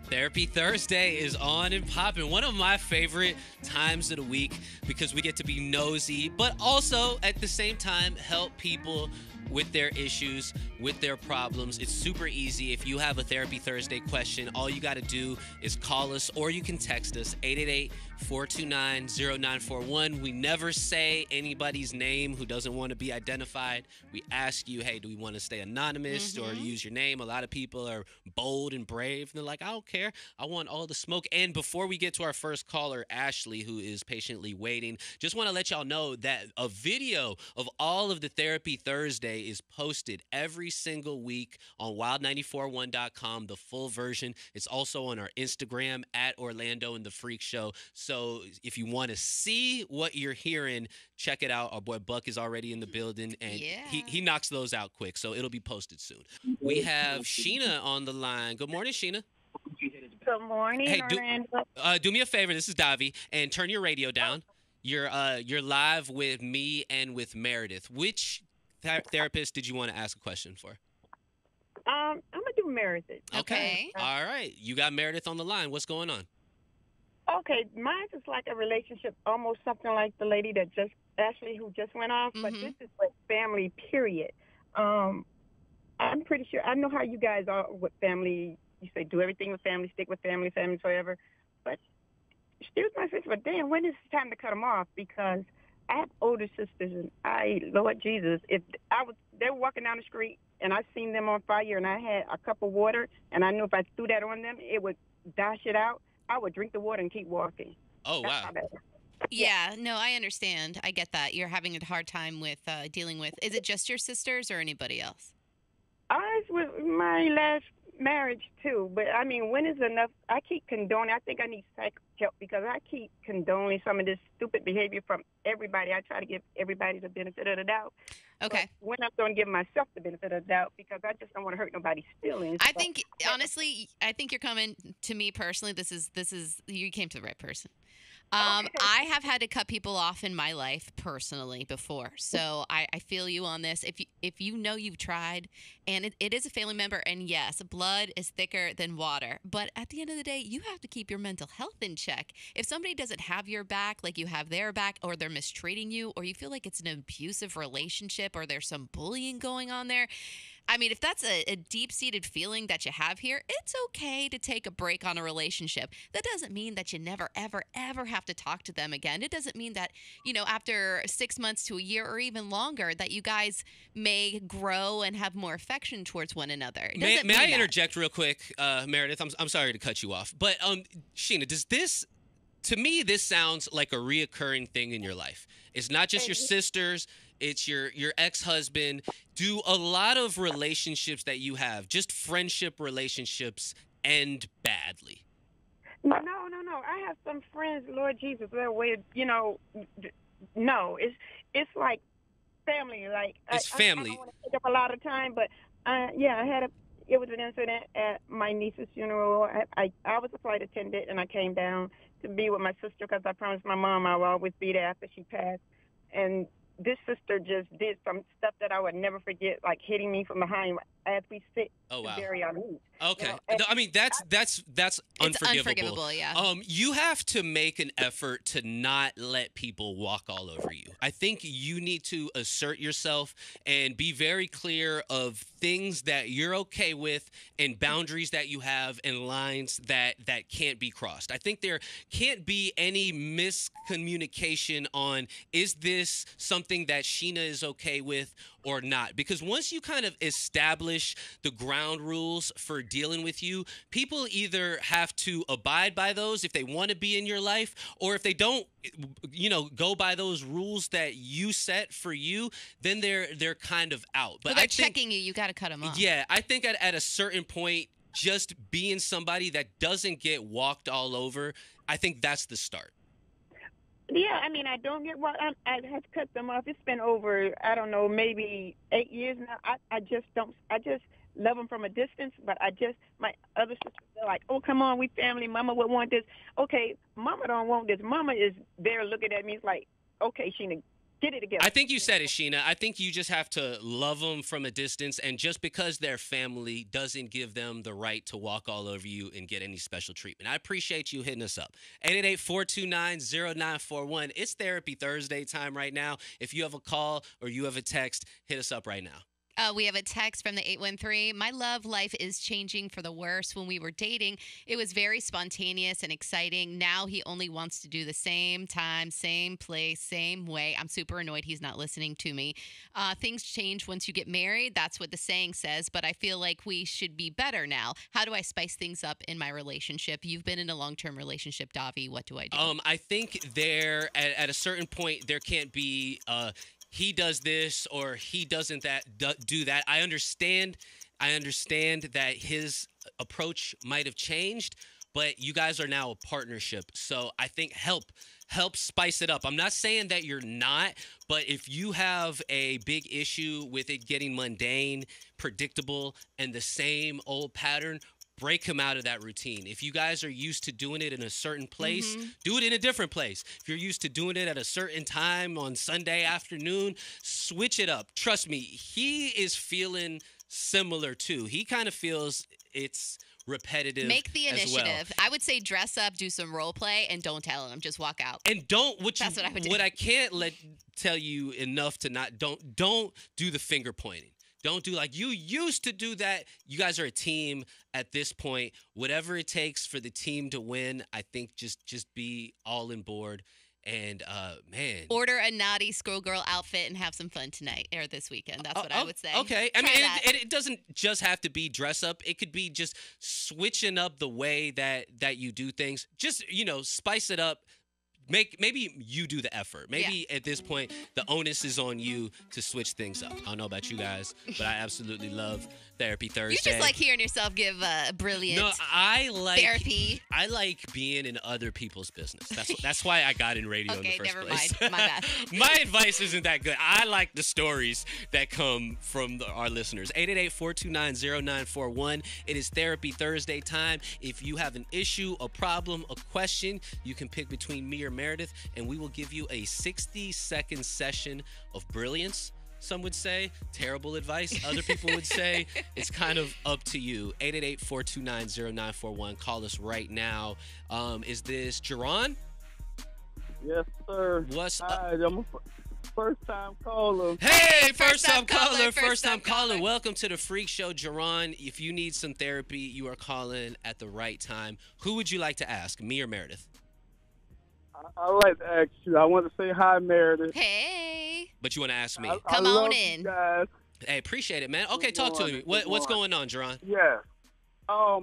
Therapy Thursday is on and popping. One of my favorite times of the week because we get to be nosy, but also at the same time help people with their issues, with their problems. It's super easy. If you have a Therapy Thursday question, all you got to do is call us or you can text us 888-429-0941. We never say anybody's name who doesn't want to be identified. We ask you, hey, do we want to stay anonymous or use your name? A lot of people are bold and brave. And they're like, I don't care. I want all the smoke. And before we get to our first caller, Ashley, who is patiently waiting, just want to let y'all know that a video of all of the Therapy Thursday is posted every single week on wild941.com, the full version. It's also on our Instagram at Orlando and the Freak Show. So if you want to see what you're hearing, check it out. Our boy Buck is already in the building, and he knocks those out quick, so it'll be posted soon. We have Sheena on the line. Good morning, Sheena. Good morning, Hey, Orlando. do me a favor. This is Davi, and turn your radio down. You're live with me and with Meredith. Which therapist did you want to ask a question for? I'm gonna do Meredith. Okay. All right. You got Meredith on the line. What's going on? Okay, mine is like a relationship, almost something like the lady that Ashley, who just went off. But this is with family. Period. I'm pretty sure I know how you guys are with family. You say do everything with family, stick with family, family forever. But excuse my sister, but damn, when is it time to cut them off? Because I have older sisters, and Lord Jesus, they were walking down the street, and I seen them on fire, and I had a cup of water, and I knew if I threw that on them, it would dash it out. I would drink the water and keep walking. Oh, wow. Yeah, no, I understand. I get that. You're having a hard time with dealing with. Is it just your sisters or anybody else? I was with my last marriage too, but I mean, when is enough? I keep condoning. I think I need psych help because I keep condoning some of this stupid behavior from everybody. I try to give everybody the benefit of the doubt. Okay. But when I'm going to give myself the benefit of the doubt because I just don't want to hurt nobody's feelings. I think honestly, I think you're coming to me personally. This is you came to the right person. I have had to cut people off in my life personally before, so I feel you on this. If you know you've tried, and it is a family member, and yes, blood is thicker than water, but at the end of the day, you have to keep your mental health in check. If somebody doesn't have your back like you have their back, or they're mistreating you, or you feel like it's an abusive relationship, or there's some bullying going on there, I mean, if that's a deep-seated feeling that you have here, it's okay to take a break on a relationship. That doesn't mean that you never, ever, ever have to talk to them again. It doesn't mean that, after 6 months to a year or even longer, that you guys may grow and have more affection towards one another. May I interject real quick, Meredith? I'm sorry to cut you off. But, Sheena, to me, this sounds like a reoccurring thing in your life. It's not just your sisters. It's your ex-husband. Do a lot of relationships that you have, just friendship relationships, end badly? No. I have some friends, Lord Jesus, they're weird, no, it's like family. Like it's family. I don't want to take up a lot of time, but it was an incident at my niece's funeral. I was a flight attendant, and I came down to be with my sister because I promised my mom I would always be there after she passed. And this sister just did some stuff that I would never forget, like hitting me from behind as we sit to bury our niece. Okay. I mean, that's unforgivable. It's unforgivable, yeah. You have to make an effort to not let people walk all over you. I think you need to assert yourself and be very clear of things that you're okay with and boundaries that you have and lines that can't be crossed. I think there can't be any miscommunication on, is this something that Sheena is okay with or not? Because once you kind of establish the ground rules for dealing with you, people either have to abide by those if they want to be in your life, or if they don't, go by those rules that you set for you, then they're kind of out. But they're checking you. You got to cut them off. Yeah, I think at a certain point, just being somebody that doesn't get walked all over, I think that's the start. Yeah, I mean, I don't get what I had to cut them off. It's been over, I don't know, maybe 8 years now. I just love them from a distance, but my other sisters are like, oh, come on, we family. Mama would want this. Okay, Mama don't want this. Mama is there looking at me. It's like, okay, Sheena, get it together. I think you said it, Sheena. I think you just have to love them from a distance, and just because they're family doesn't give them the right to walk all over you and get any special treatment. I appreciate you hitting us up. 888-429-0941. It's Therapy Thursday time right now. If you have a call or you have a text, hit us up right now. We have a text from the 813. My love life is changing for the worse. When we were dating, it was very spontaneous and exciting. Now he only wants to do the same time, same place, same way. I'm super annoyed he's not listening to me. Things change once you get married. That's what the saying says, but I feel like we should be better now. How do I spice things up in my relationship? You've been in a long-term relationship, Davi. What do I do? I think there, at a certain point, there can't be he does this or he doesn't do that. I understand that his approach might have changed, but you guys are now a partnership. So I think help spice it up. I'm not saying that you're not, but if you have a big issue with it getting mundane, predictable, and the same old pattern, break him out of that routine. If you guys are used to doing it in a certain place, do it in a different place. If you're used to doing it at a certain time on Sunday afternoon, switch it up. Trust me, he is feeling similar too. He kind of feels it's repetitive. Make the initiative. As well. I would say dress up, do some role play, and don't tell him. Just walk out. And don't That's what I would do. What I can't tell you enough to not don't do the finger pointing. Don't do like you used to do that. You guys are a team at this point. Whatever it takes for the team to win, I think just be all in board. And man, order a naughty schoolgirl outfit and have some fun tonight or this weekend. That's what I would say. Okay, I mean, it doesn't just have to be dress up. It could be just switching up the way that you do things. Just spice it up. Maybe you do the effort. Maybe at this point, the onus is on you to switch things up. I don't know about you guys, but I absolutely love Therapy Thursday. You just like hearing yourself give brilliant therapy. I like being in other people's business. That's why I got in radio in the first place. Okay, never mind. My bad. My advice isn't that good. I like the stories that come from our listeners. 888-429-0941. It is Therapy Thursday time. If you have an issue, a problem, a question, you can pick between me or Meredith, and we will give you a 60-second session of brilliance. Some would say terrible advice. Other people would say it's kind of up to you. 888-429-0941. Call us right now. Is this Jerron? Yes, sir. What's up? Hi, I'm a first-time caller. Hey, first-time caller. First-time caller. Welcome to the Freak Show, Jerron. If you need some therapy, you are calling at the right time. Who would you like to ask, me or Meredith? I'd like to ask you. I want to say hi, Meredith. Hey. But you want to ask me? Come I on love in. You guys. Hey, appreciate it, man. Okay, talk to me. What's going on, Jerron? Yeah. I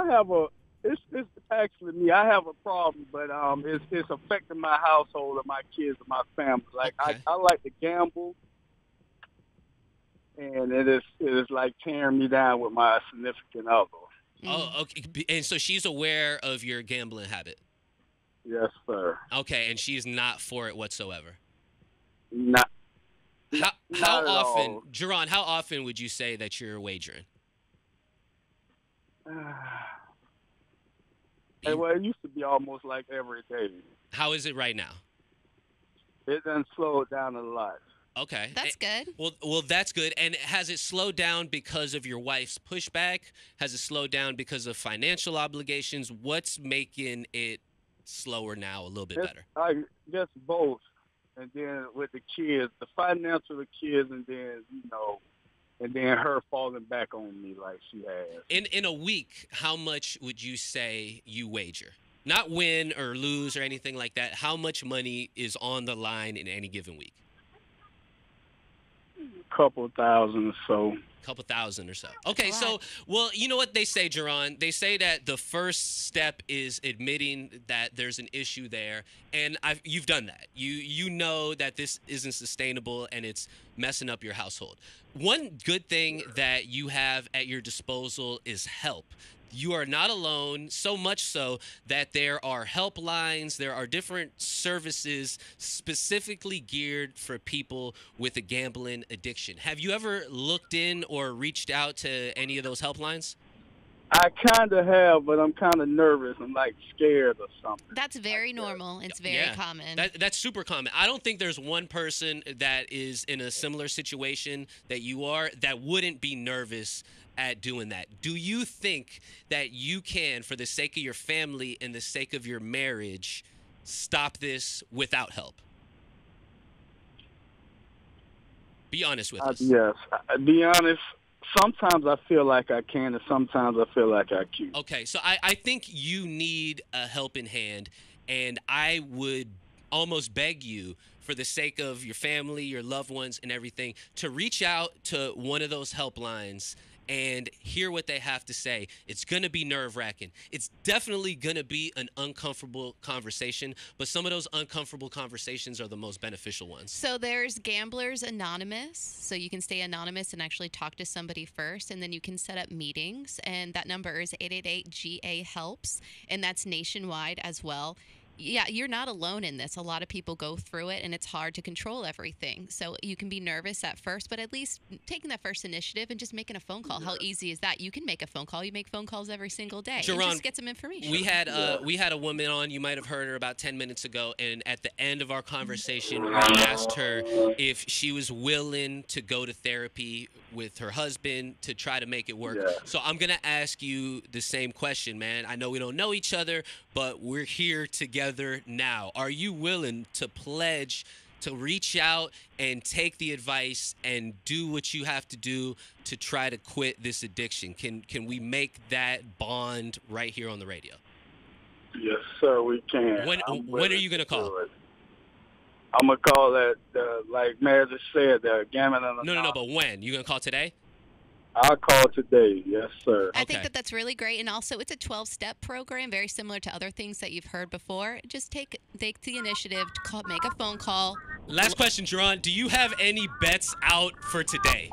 have it's actually me. I have a problem, but it's affecting my household and my kids and my family. Like Okay. I like to gamble, and it is like tearing me down with my significant other. Oh, okay. And so she's aware of your gambling habit. Yes, sir. Okay, and she's not for it whatsoever. Not How at often, all. Jerron, how often would you say that you're wagering? Well, it used to be almost like every day. How is it right now? It done slowed down a lot. Okay. That's good. Well, that's good. And has it slowed down because of your wife's pushback? Has it slowed down because of financial obligations? What's making it slower now, a little bit better? I guess both. And then with the kids, the financial of the kids, and then, and then her falling back on me like she has. In a week, how much would you say you wager? Not win or lose or anything like that. How much money is on the line in any given week? Couple thousand or so. Couple thousand or so. Okay, That's a so, lot. well, you know what they say, Jerron? They say that the first step is admitting that there's an issue there, and you've done that. You know that this isn't sustainable and it's messing up your household. One good thing that you have at your disposal is help. You are not alone, so much so that there are helplines, there are different services specifically geared for people with a gambling addiction. Have you ever looked in or reached out to any of those helplines? I kind of have, but I'm kind of nervous and like scared or something. That's very normal. It's very Yeah. common. That's super common. I don't think there's one person that is in a similar situation that you are that wouldn't be nervous at doing that. Do you think that you can, for the sake of your family and the sake of your marriage, stop this without help? Be honest with us. Yes. Be honest. Sometimes I feel like I can, and sometimes I feel like I can't. Okay, so I think you need a helping hand, and I would almost beg you, for the sake of your family, your loved ones, and everything, to reach out to one of those helplines and hear what they have to say. It's going to be nerve-wracking. It's definitely going to be an uncomfortable conversation, but some of those uncomfortable conversations are the most beneficial ones. So there's Gamblers Anonymous. So you can stay anonymous and actually talk to somebody first, and then you can set up meetings. And that number is 888-GA-HELPS, and that's nationwide as well. Yeah, you're not alone in this. A lot of people go through it, and it's hard to control everything. So you can be nervous at first, but at least taking that first initiative and just making a phone call. How easy is that? You can make a phone call. You make phone calls every single day. Jerron, and just get some information. We had a woman on. You might have heard her about 10 minutes ago, and at the end of our conversation, we asked her if she was willing to go to therapy with her husband to try to make it work. Yeah. So I'm gonna ask you the same question, man. I know we don't know each other, but we're here together now. Are you willing to pledge to reach out and take the advice and do what you have to do to try to quit this addiction? Can we make that bond right here on the radio? Yes, sir, we can. When are you going to call? I'm going to call that, like Mayor just said, the Gammon and No, but when? You going to call today? I'll call today, yes, sir. I think that's really great. And also, it's a 12-step program, very similar to other things that you've heard before. Just take the initiative to call, make a phone call. Last question, Jerron. Do you have any bets out for today?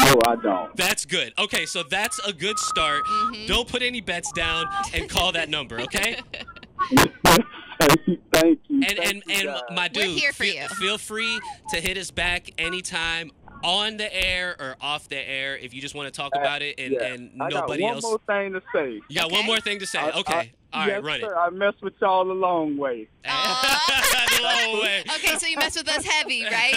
No, I don't. That's good. Okay, so that's a good start. Mm-hmm. Don't put any bets down and call that number, okay? Thank you. And my dude, we're here for you. Feel free to hit us back anytime, on the air or off the air, if you just want to talk about it and nobody else. I got one more thing to say. You got one more thing to say. Okay. All right, run sir, it. I messed with y'all the long way. The long way. Okay, so you mess with us heavy, right?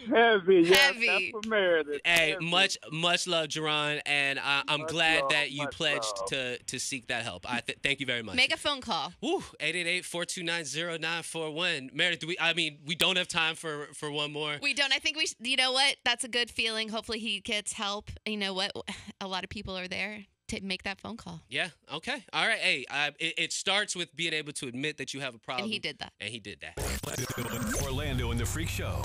Heavy. Heavy. That's for Meredith. Hey, heavy. much love, Jerron, and I'm glad that you pledged love. to seek that help. Thank you very much. Make a phone call. Woo, 888-429-0941. Meredith, we don't have time for one more. We don't. I think you know what? That's a good feeling. Hopefully he gets help. You know what? A lot of people are there to make that phone call. Yeah, okay. All right, hey, it starts with being able to admit that you have a problem. And he did that. And he did that. Orlando and the Freak Show.